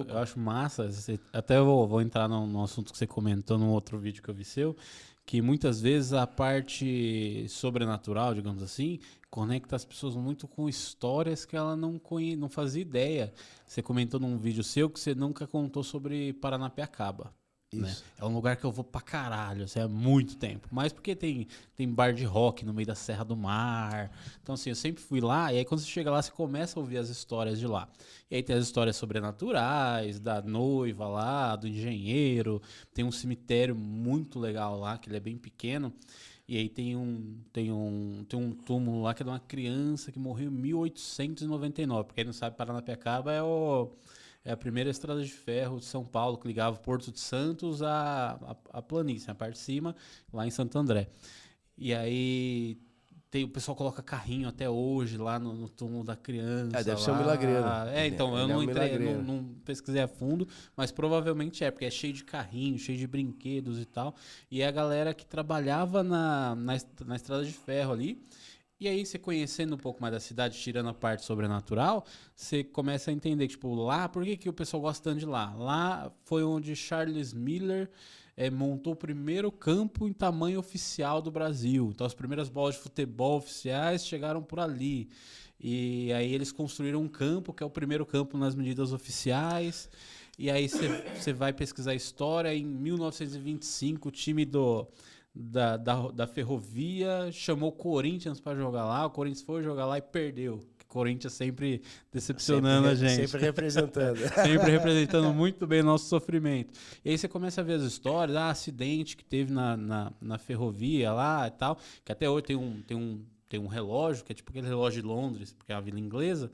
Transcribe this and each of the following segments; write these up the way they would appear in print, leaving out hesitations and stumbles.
Eu acho massa. Até vou entrar no assunto que você comentou num outro vídeo que eu vi seu, que muitas vezes a parte sobrenatural, digamos assim, conecta as pessoas muito com histórias que ela não fazia ideia. Você comentou num vídeo seu que você nunca contou sobre Paranapiacaba. Né? Isso. É um lugar que eu vou pra caralho, assim, há muito tempo. Mas porque tem bar de rock no meio da Serra do Mar. Então, assim, eu sempre fui lá. E aí, quando você chega lá, você começa a ouvir as histórias de lá. E aí tem as histórias sobrenaturais, da noiva lá, do engenheiro. Tem um cemitério muito legal lá, que ele é bem pequeno. E aí tem um túmulo lá que é de uma criança que morreu em 1899. Pra quem não sabe, Paranapiacaba é a primeira estrada de ferro de São Paulo que ligava o Porto de Santos à planície, a parte de cima, lá em Santo André. E aí o pessoal coloca carrinho até hoje lá no túmulo da criança. Deve ser um lá. milagreiro. Então, eu Ele é não um entrei, milagreiro. não pesquisei a fundo, mas provavelmente porque é cheio de carrinho, cheio de brinquedos e tal. E é a galera que trabalhava na estrada de ferro ali. E aí, você conhecendo um pouco mais da cidade, tirando a parte sobrenatural, você começa a entender, tipo, lá, por que o pessoal gosta tanto de lá? Lá foi onde Charles Miller montou o primeiro campo em tamanho oficial do Brasil. Então, as primeiras bolas de futebol oficiais chegaram por ali. E aí, eles construíram um campo, que é o primeiro campo nas medidas oficiais. E aí, você vai pesquisar a história. Em 1925, o time da Ferrovia chamou o Corinthians para jogar lá. O Corinthians foi jogar lá e perdeu. O Corinthians sempre decepcionando a gente. Sempre representando. Sempre representando muito bem o nosso sofrimento. E aí você começa a ver as histórias, acidente que teve na ferrovia lá e tal, que até hoje tem um relógio, que é tipo aquele relógio de Londres, porque é uma vila inglesa,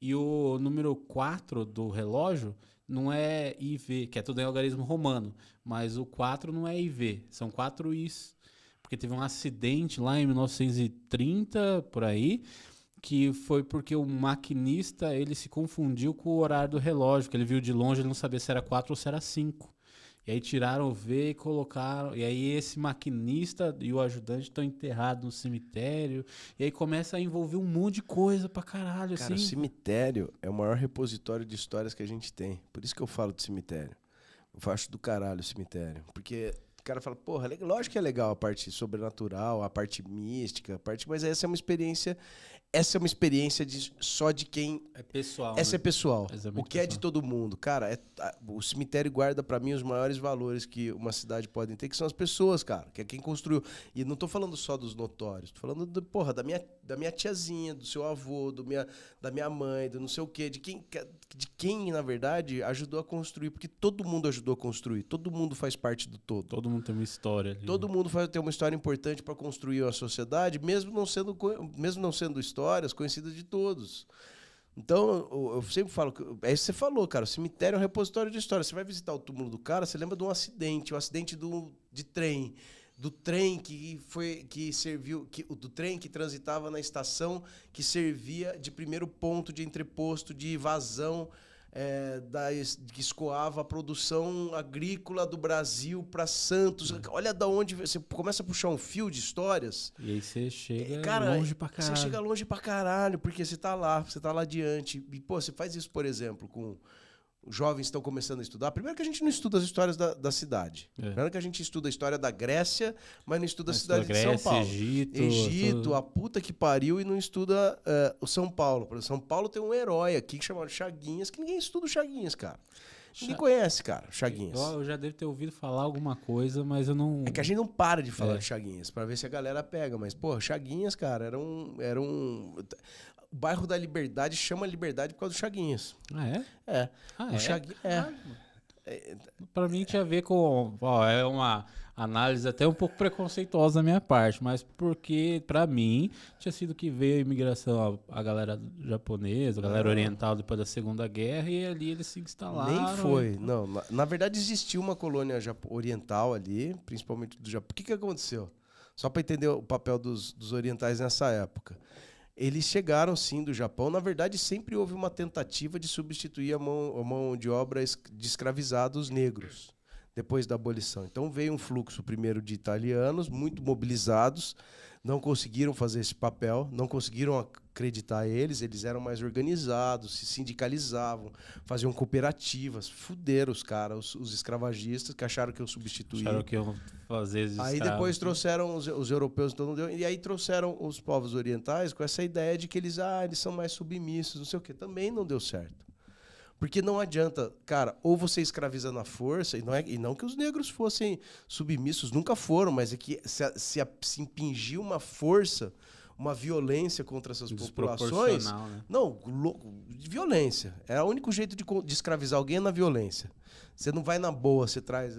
e o número 4 do relógio não é IV, que é tudo em algarismo romano, mas o 4 não é IV, são 4 Is. Porque teve um acidente lá em 1930, por aí, que foi porque o maquinista ele se confundiu com o horário do relógio, que ele viu de longe, ele não sabia se era 4 ou se era 5. E aí tiraram o V e colocaram. E aí esse maquinista e o ajudante estão enterrados no cemitério. E aí começa a envolver um monte de coisa pra caralho, Cara, assim. o cemitério é o maior repositório de histórias que a gente tem. Por isso que eu falo de cemitério. Eu acho do caralho o cemitério. Porque o cara fala, porra, lógico que é legal a parte sobrenatural, a parte mística, mas essa é uma experiência. Essa é uma experiência só de quem. É pessoal. Essa né? é pessoal. Essa é O muito que é pessoal. de todo mundo. Cara, o cemitério guarda pra mim os maiores valores que uma cidade pode ter, que são as pessoas, cara. Que é quem construiu. E não tô falando só dos notórios. Tô falando, da minha tiazinha, do seu avô, da minha mãe, do não sei o quê. De quem, na verdade, ajudou a construir. Porque todo mundo ajudou a construir. Todo mundo faz parte do todo. Todo mundo tem uma história ali. Todo mundo tem uma história importante para construir uma sociedade, mesmo não sendo histórias conhecidas de todos. Então, eu sempre falo, é isso que você falou, cara, o cemitério é um repositório de história. Você vai visitar o túmulo do cara, você lembra de um acidente de trem, do trem do trem que transitava na estação, que servia de primeiro ponto de entreposto de vazão, que escoava a produção agrícola do Brasil para Santos. Olha da onde você começa a puxar um fio de histórias. E aí você chega longe pra caralho. Você chega longe pra caralho, porque você tá lá diante. E, pô, você faz isso, por exemplo, com jovens que estão começando a estudar. Primeiro que a gente não estuda as histórias da cidade. Primeiro que a gente estuda a história da Grécia, mas não estuda a cidade de São Paulo. Egito, a puta que pariu, e não estuda o São Paulo. Por exemplo, São Paulo tem um herói aqui chamado Chaguinhas, que ninguém estuda o Chaguinhas, cara. Ninguém conhece, cara, Chaguinhas. Eu já devo ter ouvido falar alguma coisa, mas eu não... É que a gente não para de falar de Chaguinhas, pra ver se a galera pega. Mas, pô, Chaguinhas, cara, era um... O bairro da Liberdade chama Liberdade por causa do Chaguinhas. Ah, é? É. Ah, Chaguinhas... Pra mim tinha a ver com... é uma análise até um pouco preconceituosa da minha parte, mas porque, pra mim, tinha sido que veio a imigração, a galera japonesa, a galera oriental depois da Segunda Guerra, e ali eles se instalaram. Nem foi. Não, na verdade existiu uma colônia oriental ali, principalmente do Japão. O que aconteceu? Só para entender o papel dos orientais nessa época. Eles chegaram, sim, do Japão. Na verdade, sempre houve uma tentativa de substituir a mão de obra de escravizados negros. depois da abolição. Então veio um fluxo primeiro de italianos, muito mobilizados, não conseguiram fazer esse papel, não conseguiram acreditar eles eram mais organizados, se sindicalizavam, faziam cooperativas, fuderam os caras, os escravagistas, que acharam que eu substituía. Acharam que iam fazer esses Aí depois trouxeram os europeus, então não deu, e aí trouxeram os povos orientais com essa ideia de que eles são mais submissos, não sei o quê. Também não deu certo. Porque não adianta, cara, ou você escraviza na força, e não que os negros fossem submissos, nunca foram, mas é que se impingir uma força, uma violência contra essas populações. Né? Não, violência. É o único jeito de escravizar alguém é na violência. Você não vai na boa, você traz.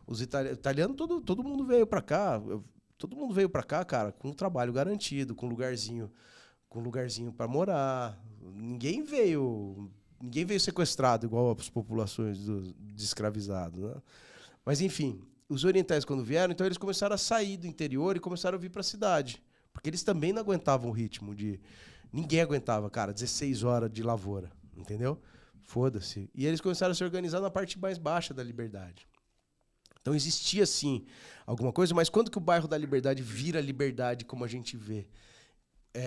Os italianos, todo mundo veio para cá. Todo mundo veio para cá, cara, com um trabalho garantido, com lugarzinho para morar. Ninguém veio sequestrado igual as populações de escravizados, né? Mas, enfim, os orientais, quando vieram, então eles começaram a sair do interior e começaram a vir para a cidade. Porque eles também não aguentavam o ritmo de... Ninguém aguentava, cara, 16 horas de lavoura, entendeu? Foda-se. E eles começaram a se organizar na parte mais baixa da Liberdade. Então existia, sim, alguma coisa, mas quando que o bairro da Liberdade vira Liberdade como a gente vê?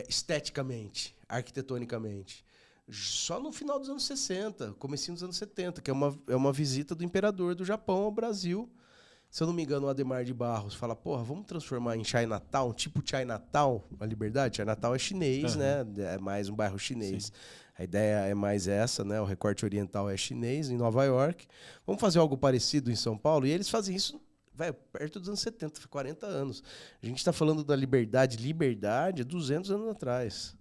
Esteticamente, arquitetonicamente. Só no final dos anos 60, comecinho dos anos 70, que é uma visita do imperador do Japão ao Brasil. Se eu não me engano, o Adhemar de Barros fala, porra, vamos transformar em Chinatown, tipo Chinatown, a Liberdade? Chinatown é chinês, né? É mais um bairro chinês. Sim. A ideia é mais essa, né? O recorte oriental é chinês, em Nova York. Vamos fazer algo parecido em São Paulo? E eles fazem isso, perto dos anos 70, 40 anos. A gente está falando da liberdade 200 anos atrás.